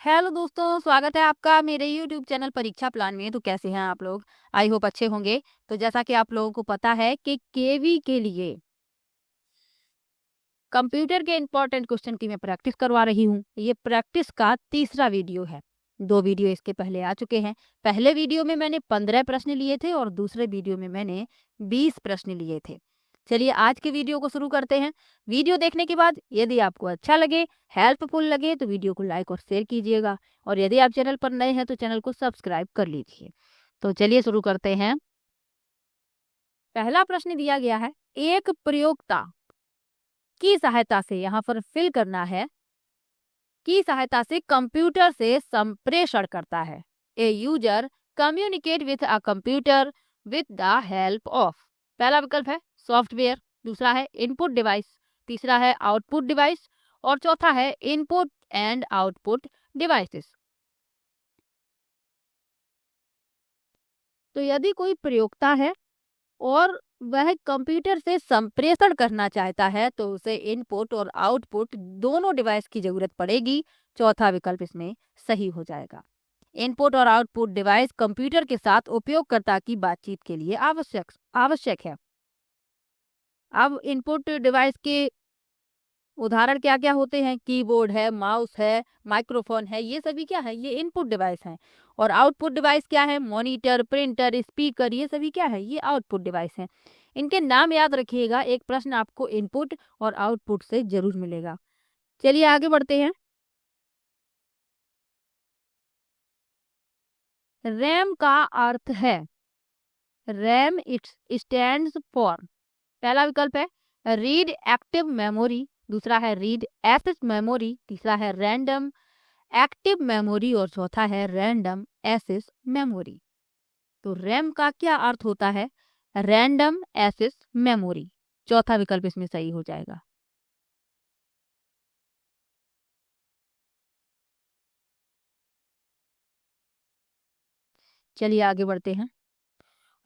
Hello दोस्तों, स्वागत है आपका मेरे यूट्यूब चैनल परीक्षा प्लान में। तो कैसे हैं आप लोग? आई होप अच्छे होंगे। तो जैसा कि आप लोगों को पता है कि केवी के लिए कंप्यूटर के इंपॉर्टेंट क्वेश्चन की मैं प्रैक्टिस करवा रही हूँ। ये प्रैक्टिस का तीसरा वीडियो है। 2 वीडियो इसके पहले आ चुके हैं। पहले वीडियो में मैंने 15 प्रश्न लिए थे और दूसरे वीडियो में मैंने 20 प्रश्न लिए थे। चलिए आज के वीडियो को शुरू करते हैं। वीडियो देखने के बाद यदि आपको अच्छा लगे, हेल्पफुल लगे तो वीडियो को लाइक और शेयर कीजिएगा और यदि आप चैनल पर नए हैं तो चैनल को सब्सक्राइब कर लीजिए। तो चलिए शुरू करते हैं। पहला प्रश्न दिया गया है, एक प्रयोक्ता की सहायता से, यहाँ पर फिल करना है, की सहायता से कंप्यूटर से संप्रेषण करता है। A user communicate with a computer with the help of. पहला विकल्प है सॉफ्टवेयर, दूसरा है इनपुट डिवाइस, तीसरा है आउटपुट डिवाइस और चौथा है इनपुट एंड आउटपुट डिवाइसेस। तो यदि कोई प्रयोक्ता है और वह कंप्यूटर से संप्रेषण करना चाहता है तो उसे इनपुट और आउटपुट दोनों डिवाइस की जरूरत पड़ेगी। चौथा विकल्प इसमें सही हो जाएगा। इनपुट और आउटपुट डिवाइस कंप्यूटर के साथ उपयोगकर्ता की बातचीत के लिए आवश्यक आवश्यक है। अब इनपुट डिवाइस के उदाहरण क्या क्या होते हैं? कीबोर्ड है, माउस है, माइक्रोफोन है, ये सभी क्या है? ये इनपुट डिवाइस हैं। और आउटपुट डिवाइस क्या है? मॉनिटर, प्रिंटर, स्पीकर, ये सभी क्या है? ये आउटपुट डिवाइस हैं। इनके नाम याद रखिएगा। एक प्रश्न आपको इनपुट और आउटपुट से जरूर मिलेगा। चलिए आगे बढ़ते हैं। रैम का अर्थ है, रैम इट्स स्टैंड्स फॉर। पहला विकल्प है रीड एक्टिव मेमोरी, दूसरा है रीड एसेस मेमोरी, तीसरा है रैंडम एक्टिव मेमोरी और चौथा है रैंडम एसेस मेमोरी। तो रैम का क्या अर्थ होता है? Random access memory. चौथा विकल्प इसमें सही हो जाएगा। चलिए आगे बढ़ते हैं।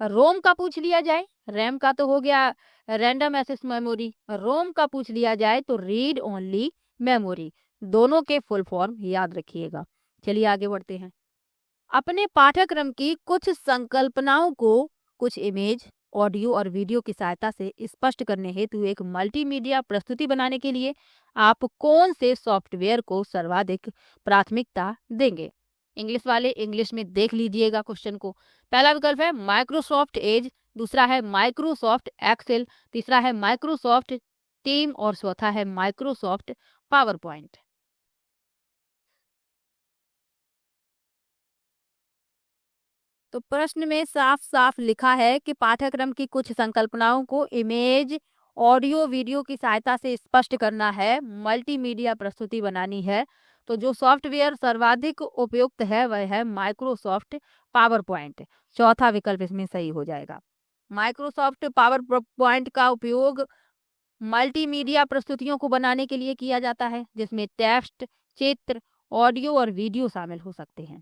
रोम का पूछ लिया जाए, रैम का तो हो गया रैंडम एक्सेस मेमोरी, रोम का पूछ लिया जाए तो रीड ओनली मेमोरी। दोनों के फुल फॉर्म याद रखिएगा। चलिए आगे बढ़ते हैं। अपने पाठ्यक्रम की कुछ संकल्पनाओं को कुछ इमेज, ऑडियो और वीडियो की सहायता से स्पष्ट करने हेतु एक मल्टीमीडिया प्रस्तुति बनाने के लिए आप कौन से सॉफ्टवेयर को सर्वाधिक प्राथमिकता देंगे? इंग्लिश वाले इंग्लिश में देख लीजिएगा क्वेश्चन को। पहला विकल्प है माइक्रोसॉफ्ट एज, दूसरा है माइक्रोसॉफ्ट एक्सेल, तीसरा है माइक्रोसॉफ्ट टीम और चौथा है माइक्रोसॉफ्ट पावर पॉइंट। तो प्रश्न में साफ साफ लिखा है कि पाठ्यक्रम की कुछ संकल्पनाओं को इमेज, ऑडियो, वीडियो की सहायता से स्पष्ट करना है, मल्टीमीडिया प्रस्तुति बनानी है। तो जो सॉफ्टवेयर सर्वाधिक उपयुक्त है वह है माइक्रोसॉफ्ट पावर पॉइंट। चौथा विकल्प इसमें सही हो जाएगा। माइक्रोसॉफ्ट पावर पॉइंट का उपयोग मल्टीमीडिया प्रस्तुतियों को बनाने के लिए किया जाता है, जिसमें टेक्स्ट, चित्र, ऑडियो और वीडियो शामिल हो सकते हैं।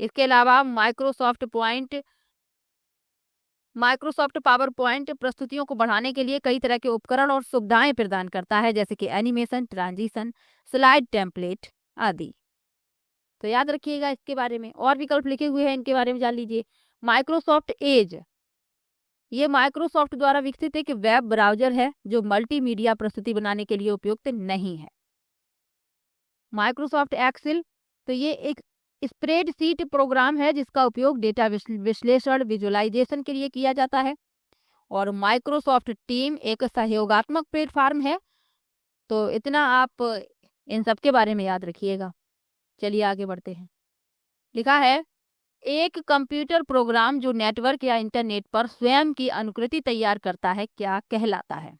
इसके अलावा माइक्रोसॉफ्ट पावर पॉइंट प्रस्तुतियों को बढ़ाने के लिए कई तरह के उपकरण और सुविधाएं प्रदान करता है, जैसे कि एनिमेशन, ट्रांजिशन, स्लाइड टेम्पलेट आदि। तो याद रखिएगा इसके बारे में। और विकल्प लिखे हुए हैं, इनके बारे में जान लीजिए। माइक्रोसॉफ्ट एज, ये माइक्रोसॉफ्ट द्वारा विकसित एक वेब ब्राउजर है जो मल्टीमीडिया प्रस्तुति बनाने के लिए उपयुक्त नहीं है। माइक्रोसॉफ्ट एक्सेल, तो ये एक स्प्रेडशीट प्रोग्राम है जिसका उपयोग डेटा विश्लेषण, विजुअलाइजेशन के लिए किया जाता है। और माइक्रोसॉफ्ट टीम एक सहयोगात्मक प्लेटफॉर्म है। तो इतना आप इन सब के बारे में याद रखिएगा। चलिए आगे बढ़ते हैं। लिखा है एक कंप्यूटर प्रोग्राम जो नेटवर्क या इंटरनेट पर स्वयं की अनुकृति तैयार करता है क्या कहलाता है?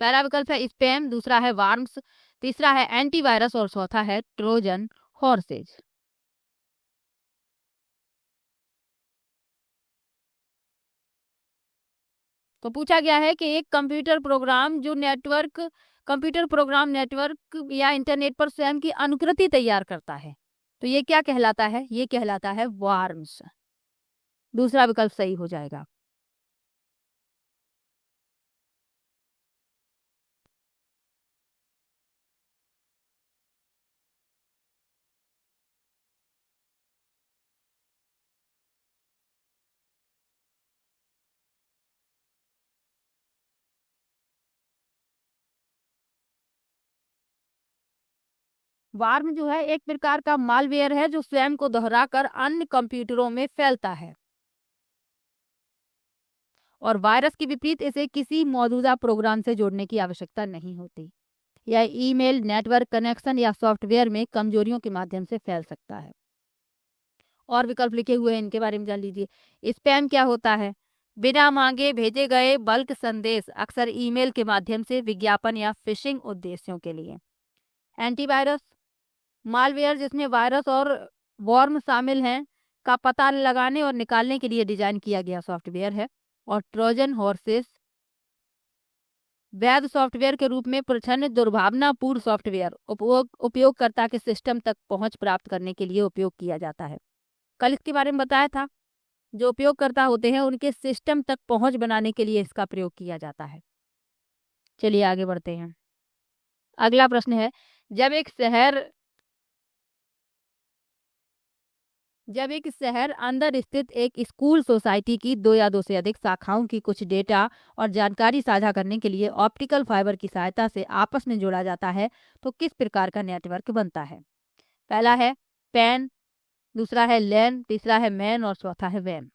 पहला विकल्प है स्पैम, दूसरा है वार्म्स, तीसरा है एंटीवायरस और चौथा है ट्रोजन हॉर्सेज। तो पूछा गया है कि एक कंप्यूटर प्रोग्राम नेटवर्क या इंटरनेट पर स्वयं की अनुकृति तैयार करता है तो ये क्या कहलाता है? ये कहलाता है वार्म्स। दूसरा विकल्प सही हो जाएगा। वार्म जो है एक प्रकार का मालवेयर है जो स्वयं को दोहराकर अन्य कंप्यूटरों में फैलता है, और वायरस के विपरीत इसे किसी मौजूदा प्रोग्राम से जोड़ने की आवश्यकता नहीं होती। यह ईमेल, नेटवर्क कनेक्शन या सॉफ्टवेयर में कमजोरियों के माध्यम से फैल सकता है। और विकल्प लिखे हुए हैं, इनके बारे में जान लीजिए। स्पैम क्या होता है? बिना मांगे भेजे गए बल्क संदेश, अक्सर ईमेल के माध्यम से विज्ञापन या फिशिंग उद्देश्यों के लिए। एंटीवायरस, मालवेयर जिसमें वायरस और वॉर्म शामिल हैं का पता लगाने और निकालने के लिए डिजाइन किया गया सॉफ्टवेयर है। और ट्रोजन हॉर्सेस, वैध सॉफ्टवेयर के रूप में प्रच्छन्न दुर्भावनापूर्ण सॉफ्टवेयर उपयोगकर्ता के सिस्टम तक पहुंच प्राप्त करने के लिए उपयोग किया जाता है। कल इसके बारे में बताया था, जो उपयोगकर्ता होते हैं उनके सिस्टम तक पहुंच बनाने के लिए इसका प्रयोग किया जाता है। चलिए आगे बढ़ते हैं। अगला प्रश्न है, जब एक शहर अंदर स्थित एक स्कूल सोसाइटी की दो या दो से अधिक शाखाओं की कुछ डेटा और जानकारी साझा करने के लिए ऑप्टिकल फाइबर की सहायता से आपस में जोड़ा जाता है तो किस प्रकार का नेटवर्क बनता है? पहला है पैन, दूसरा है लैन, तीसरा है मैन और चौथा है वैन।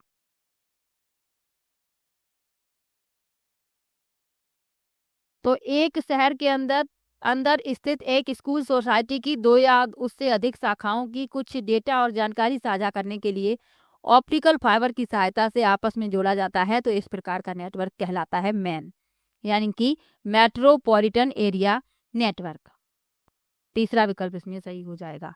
तो एक शहर के अंदर अंदर स्थित एक स्कूल सोसाइटी की दो या उससे अधिक शाखाओं की कुछ डेटा और जानकारी साझा करने के लिए ऑप्टिकल फाइबर की सहायता से आपस में जोड़ा जाता है तो इस प्रकार का नेटवर्क कहलाता है मैन, यानी कि मेट्रोपॉलिटन एरिया नेटवर्क। तीसरा विकल्प इसमें सही हो जाएगा।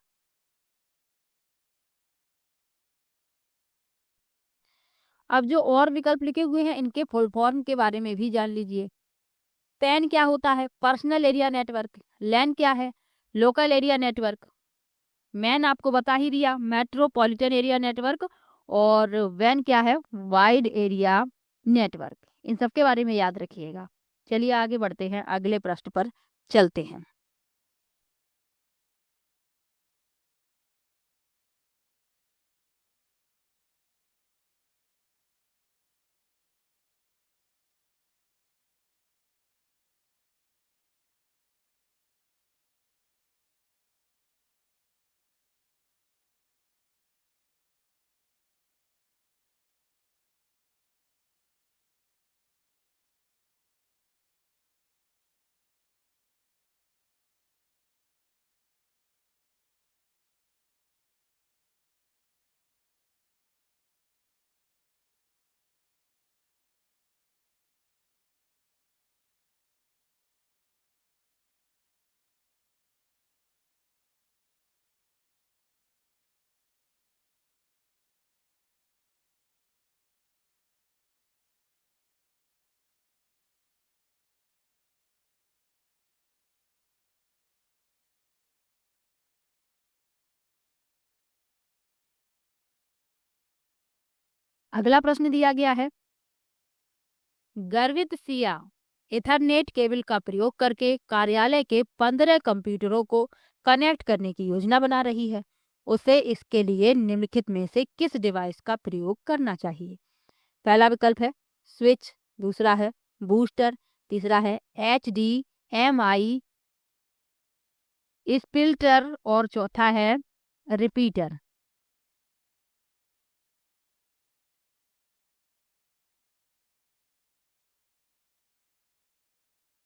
अब जो और विकल्प लिखे हुए हैं इनके फुल फॉर्म के बारे में भी जान लीजिए। पैन क्या होता है? Personal area network. लैन क्या है? Local area network. मैन आपको बता ही दिया, मेट्रोपॉलिटन एरिया नेटवर्क। और वैन क्या है? Wide area network. इन सब के बारे में याद रखिएगा। चलिए आगे बढ़ते हैं, अगले प्रश्न पर चलते हैं। अगला प्रश्न दिया गया है, गर्वित सिया इथरनेट केबल का प्रयोग करके कार्यालय के 15 कंप्यूटरों को कनेक्ट करने की योजना बना रही है। उसे इसके लिए निम्नलिखित में से किस डिवाइस का प्रयोग करना चाहिए? पहला विकल्प है स्विच, दूसरा है बूस्टर, तीसरा है HDMI स्प्लिटर और चौथा है रिपीटर।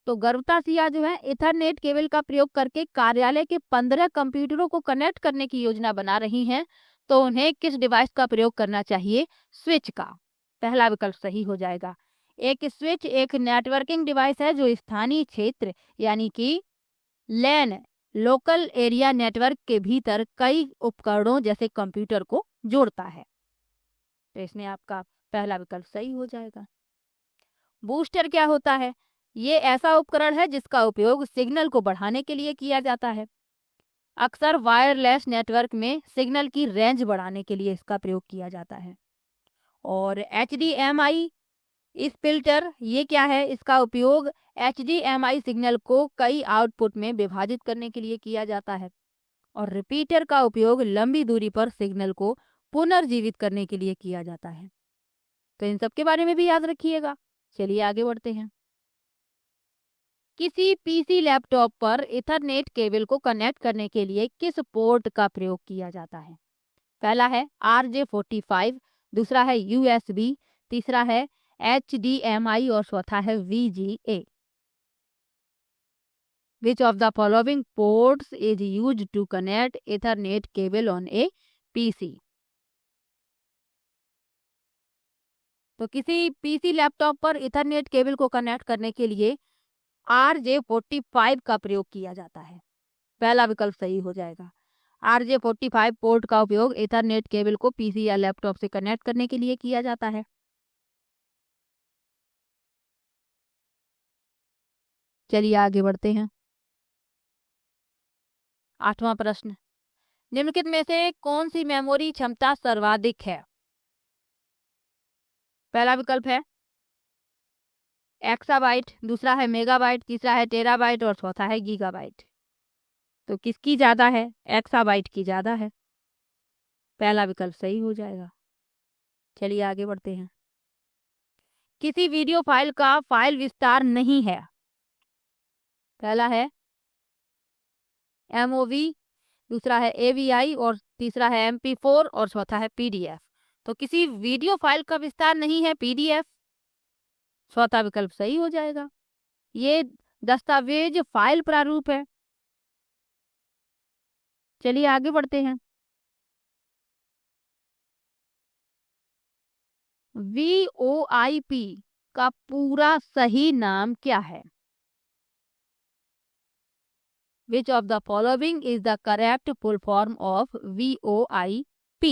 तो गर्भता जो है इथरनेट केबल का प्रयोग करके कार्यालय के 15 कंप्यूटरों को कनेक्ट करने की योजना बना रही हैं, तो उन्हें किस डिवाइस का प्रयोग करना चाहिए? स्विच का। पहला विकल्प सही हो जाएगा। एक स्विच एक नेटवर्किंग डिवाइस है जो स्थानीय क्षेत्र यानी कि लैन, लोकल एरिया नेटवर्क के भीतर कई उपकरणों जैसे कंप्यूटर को जोड़ता है। तो इसमें आपका पहला विकल्प सही हो जाएगा। बूस्टर क्या होता है? ये ऐसा उपकरण है जिसका उपयोग सिग्नल को बढ़ाने के लिए किया जाता है। अक्सर वायरलेस नेटवर्क में सिग्नल की रेंज बढ़ाने के लिए इसका प्रयोग किया जाता है। और HDMI इस फिल्टर ये क्या है? इसका उपयोग HDMI सिग्नल को कई आउटपुट में विभाजित करने के लिए किया जाता है। और रिपीटर का उपयोग लंबी दूरी पर सिग्नल को पुनर्जीवित करने के लिए किया जाता है। तो इन सब के बारे में भी याद रखिएगा। चलिए आगे बढ़ते हैं। किसी पीसी लैपटॉप पर इथरनेट केबल को कनेक्ट करने के लिए किस पोर्ट का प्रयोग किया जाता है? पहला है RJ45, दूसरा है USB, तीसरा है HDMI और चौथा है VGA। Which of the following ports is used to connect Ethernet cable on a PC? तो किसी पीसी लैपटॉप पर इथरनेट केबल को कनेक्ट करने के लिए RJ45 का प्रयोग किया जाता है। पहला विकल्प सही हो जाएगा। RJ45 पोर्ट का उपयोग इथरनेट केबल को पीसी या लैपटॉप से कनेक्ट करने के लिए किया जाता है। चलिए आगे बढ़ते हैं। 8वां प्रश्न, निम्नलिखित में से कौन सी मेमोरी क्षमता सर्वाधिक है? पहला विकल्प है एक्साबाइट, दूसरा है मेगाबाइट, तीसरा है टेराबाइट और चौथा है गीगाबाइट। तो किसकी ज्यादा है? एक्साबाइट की ज्यादा है। पहला विकल्प सही हो जाएगा। चलिए आगे बढ़ते हैं। किसी वीडियो फाइल का फाइल विस्तार नहीं है। पहला है MOV, दूसरा है AVI और तीसरा है MP4 और चौथा है PDF। तो किसी वीडियो फाइल का विस्तार नहीं है PDF, चौथा विकल्प सही हो जाएगा। ये दस्तावेज फाइल प्रारूप है। चलिए आगे बढ़ते हैं। VoIP का पूरा सही नाम क्या है? Which of the following is the correct full form of VoIP?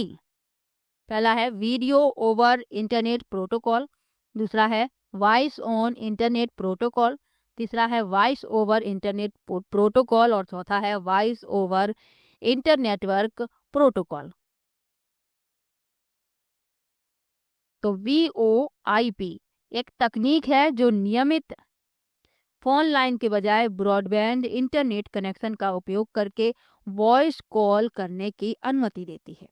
पहला है वीडियो ओवर इंटरनेट प्रोटोकॉल, दूसरा है वॉइस ऑन इंटरनेट प्रोटोकॉल, तीसरा है वॉइस ओवर इंटरनेट प्रोटोकॉल और चौथा है वॉइस ओवर इंटरनेटवर्क प्रोटोकॉल। तो VoIP एक तकनीक है जो नियमित फोन लाइन के बजाय ब्रॉडबैंड इंटरनेट कनेक्शन का उपयोग करके वॉइस कॉल करने की अनुमति देती है।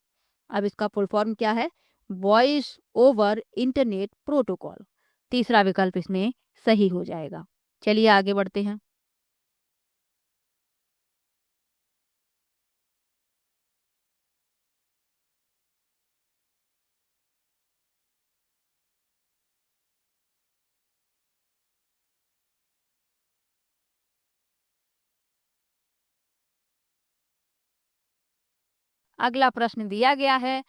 अब इसका फुल फॉर्म क्या है? Voice over internet protocol. तीसरा विकल्प इसमें सही हो जाएगा। चलिए आगे बढ़ते हैं। अगला प्रश्न दिया गया है,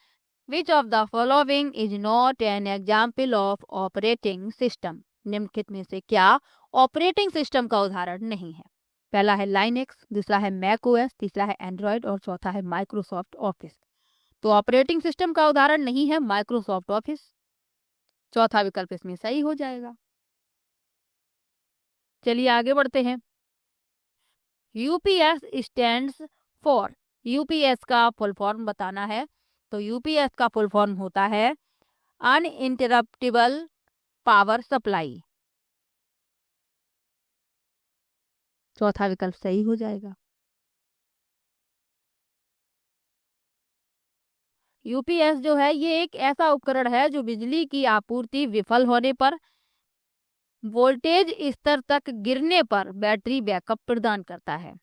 which of the following is not an example of operating system? निम्नलिखित में से क्या ऑपरेटिंग सिस्टम का उदाहरण नहीं है? पहला है लाइनेक्स, दूसरा है मैक OS, तीसरा है एंड्रॉयड और चौथा है माइक्रोसॉफ्ट ऑफिस। तो ऑपरेटिंग सिस्टम का उदाहरण नहीं है माइक्रोसॉफ्ट ऑफिस, चौथा विकल्प इसमें सही हो जाएगा। चलिए आगे बढ़ते हैं। UPS स्टैंड्स फॉर, UPS का फुल फॉर्म बताना है। तो UPS का फुल फॉर्म होता है अनइंटरप्टेबल पावर सप्लाई, चौथा विकल्प सही हो जाएगा। UPS जो है ये एक ऐसा उपकरण है जो बिजली की आपूर्ति विफल होने पर, वोल्टेज स्तर तक गिरने पर बैटरी बैकअप प्रदान करता है।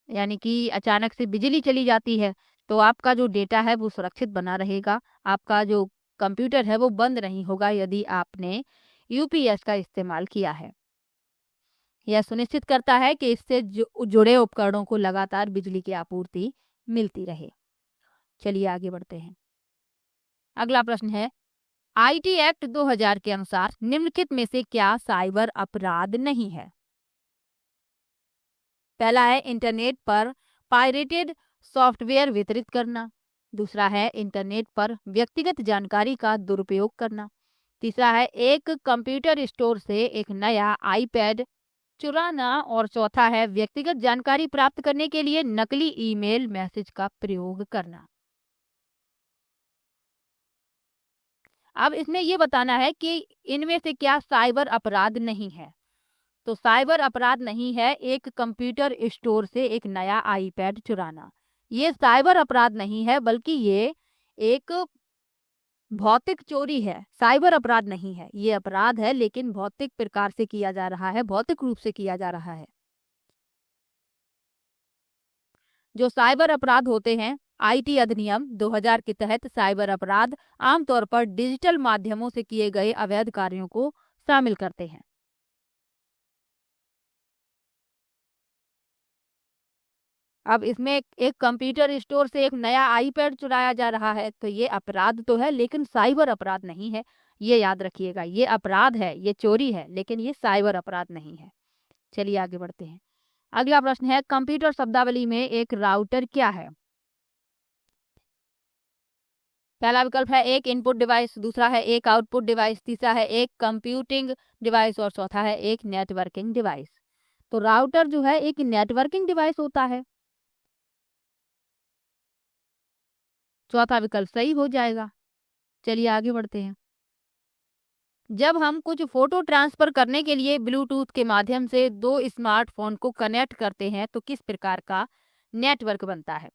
यानी कि अचानक से बिजली चली जाती है तो आपका जो डेटा है वो सुरक्षित बना रहेगा, आपका जो कंप्यूटर है वो बंद नहीं होगा यदि आपने UPS का इस्तेमाल किया है। यह सुनिश्चित करता है कि इससे जुड़े उपकरणों को लगातार बिजली की आपूर्ति मिलती रहे। चलिए आगे बढ़ते हैं। अगला प्रश्न है, IT एक्ट 2000 के अनुसार निम्नलिखित में से क्या साइबर अपराध नहीं है? पहला है इंटरनेट पर पायरेटेड सॉफ्टवेयर वितरित करना, दूसरा है इंटरनेट पर व्यक्तिगत जानकारी का दुरुपयोग करना, तीसरा है एक कंप्यूटर स्टोर से एक नया आईपैड चुराना और चौथा है व्यक्तिगत जानकारी प्राप्त करने के लिए नकली ईमेल मैसेज का प्रयोग करना। अब इसमें यह बताना है कि इनमें से क्या साइबर अपराध नहीं है। तो साइबर अपराध नहीं है एक कंप्यूटर स्टोर से एक नया आईपैड चुराना, ये साइबर अपराध नहीं है बल्कि ये एक भौतिक चोरी है, साइबर अपराध नहीं है। ये अपराध है लेकिन भौतिक प्रकार से किया जा रहा है, भौतिक रूप से किया जा रहा है। जो साइबर अपराध होते हैं, आईटी अधिनियम 2000 के तहत साइबर अपराध आमतौर पर डिजिटल माध्यमों से किए गए अवैध कार्यों को शामिल करते हैं। अब इसमें एक कंप्यूटर स्टोर से एक नया आईपैड चुराया जा रहा है, तो ये अपराध तो है लेकिन साइबर अपराध नहीं है। ये याद रखिएगा, ये अपराध है, ये चोरी है लेकिन ये साइबर अपराध नहीं है। चलिए आगे बढ़ते हैं। अगला प्रश्न है, कंप्यूटर शब्दावली में एक राउटर क्या है? पहला विकल्प है एक इनपुट डिवाइस, दूसरा है एक आउटपुट डिवाइस, तीसरा है एक कंप्यूटिंग डिवाइस और चौथा है एक नेटवर्किंग डिवाइस। तो राउटर जो है एक नेटवर्किंग डिवाइस होता है। चौथा विकल्प सही हो जाएगा। चलिए आगे बढ़ते हैं। जब हम कुछ फोटो ट्रांसफर करने के लिए ब्लूटूथ के माध्यम से दो स्मार्टफोन को कनेक्ट करते हैं तो किस प्रकार का नेटवर्क बनता है?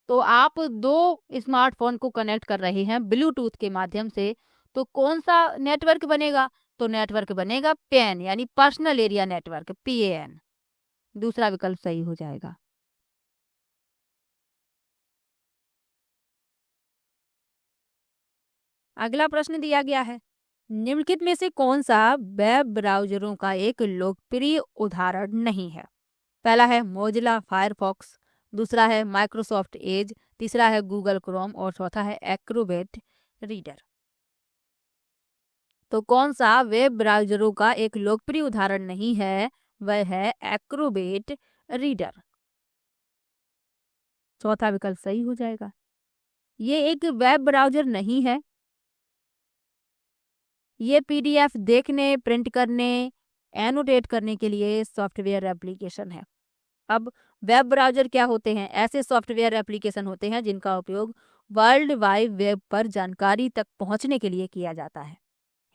तो आप दो स्मार्टफोन को कनेक्ट कर रहे हैं ब्लूटूथ के माध्यम से, तो कौन सा नेटवर्क बनेगा? तो नेटवर्क बनेगा पैन यानी पर्सनल एरिया नेटवर्क, PAN। दूसरा विकल्प सही हो जाएगा। अगला प्रश्न दिया गया है, निम्नलिखित में से कौन सा वेब ब्राउजरों का एक लोकप्रिय उदाहरण नहीं है? पहला है मोजिला फायरफॉक्स, दूसरा है माइक्रोसॉफ्ट एज, तीसरा है गूगल क्रोम और चौथा है एक्रोबेट रीडर। तो कौन सा वेब ब्राउजरों का एक लोकप्रिय उदाहरण नहीं है? वह है एक्रोबेट रीडर। चौथा विकल्प सही हो जाएगा। ये एक वेब ब्राउजर नहीं है, ये PDF देखने, प्रिंट करने, एनोटेट करने के लिए सॉफ्टवेयर एप्लीकेशन है। अब वेब ब्राउजर क्या होते हैं? ऐसे सॉफ्टवेयर एप्लीकेशन होते हैं जिनका उपयोग वर्ल्ड वाइड वेब पर जानकारी तक पहुंचने के लिए किया जाता है।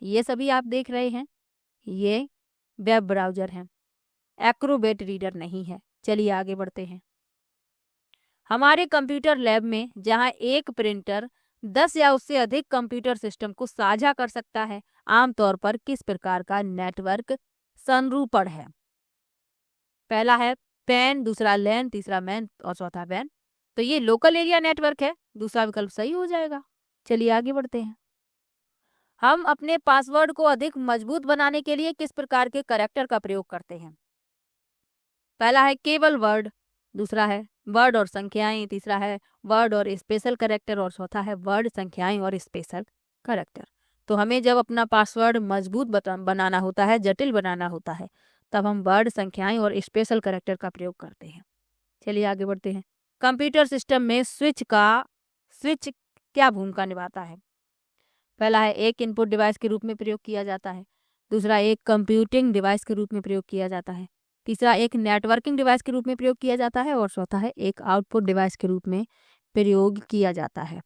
ये सभी आप देख रहे हैं, ये वेब ब्राउजर हैं। एक्रोबेट रीडर नहीं है। चलिए आगे बढ़ते हैं। हमारे कंप्यूटर लैब में जहां एक प्रिंटर 10 या उससे अधिक कंप्यूटर सिस्टम को साझा कर सकता है, आमतौर पर किस प्रकार का नेटवर्क संरूपण है? पहला है पैन, दूसरा लैन, तीसरा मैन और चौथा वैन। तो ये लोकल एरिया नेटवर्क है। दूसरा विकल्प सही हो जाएगा। चलिए आगे बढ़ते हैं। हम अपने पासवर्ड को अधिक मजबूत बनाने के लिए किस प्रकार के कैरेक्टर का प्रयोग करते हैं? पहला है केवल वर्ड, दूसरा है वर्ड और संख्याएं, तीसरा है वर्ड और स्पेशल कैरेक्टर और चौथा है वर्ड, संख्याएं और स्पेशल कैरेक्टर। तो हमें जब अपना पासवर्ड मजबूत बनाना होता है, जटिल बनाना होता है, तब हम वर्ड, संख्याएं और स्पेशल कैरेक्टर का प्रयोग करते हैं। चलिए आगे बढ़ते हैं। कंप्यूटर सिस्टम में स्विच क्या भूमिका निभाता है? पहला है एक इनपुट डिवाइस के रूप में प्रयोग किया जाता है, दूसरा एक कंप्यूटिंग डिवाइस के रूप में प्रयोग किया जाता है, तीसरा एक नेटवर्किंग डिवाइस के रूप में प्रयोग किया जाता है और चौथा है एक आउटपुट डिवाइस के रूप में प्रयोग किया जाता है।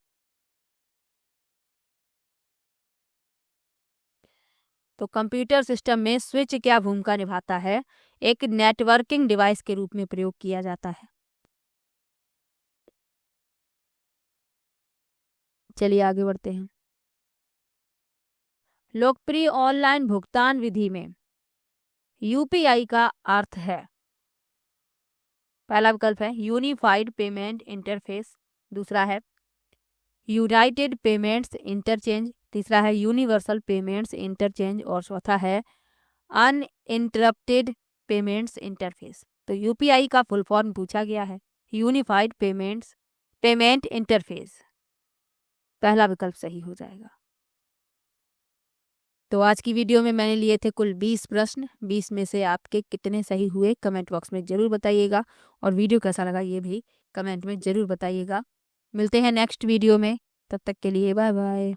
तो कंप्यूटर सिस्टम में स्विच क्या भूमिका निभाता है? एक नेटवर्किंग डिवाइस के रूप में प्रयोग किया जाता है। चलिए आगे बढ़ते हैं। लोकप्रिय ऑनलाइन भुगतान विधि में UPI का अर्थ है? पहला विकल्प है यूनिफाइड पेमेंट इंटरफेस, दूसरा है यूनाइटेड पेमेंट्स इंटरचेंज, तीसरा है यूनिवर्सल पेमेंट्स इंटरचेंज और चौथा है अनइंटरप्टेड पेमेंट्स इंटरफेस। तो UPI का फुल फॉर्म पूछा गया है, यूनिफाइड पेमेंट इंटरफेस। पहला विकल्प सही हो जाएगा। तो आज की वीडियो में मैंने लिए थे कुल 20 प्रश्न। 20 में से आपके कितने सही हुए कमेंट बॉक्स में ज़रूर बताइएगा और वीडियो कैसा लगा ये भी कमेंट में ज़रूर बताइएगा। मिलते हैं नेक्स्ट वीडियो में, तब तक के लिए बाय बाय।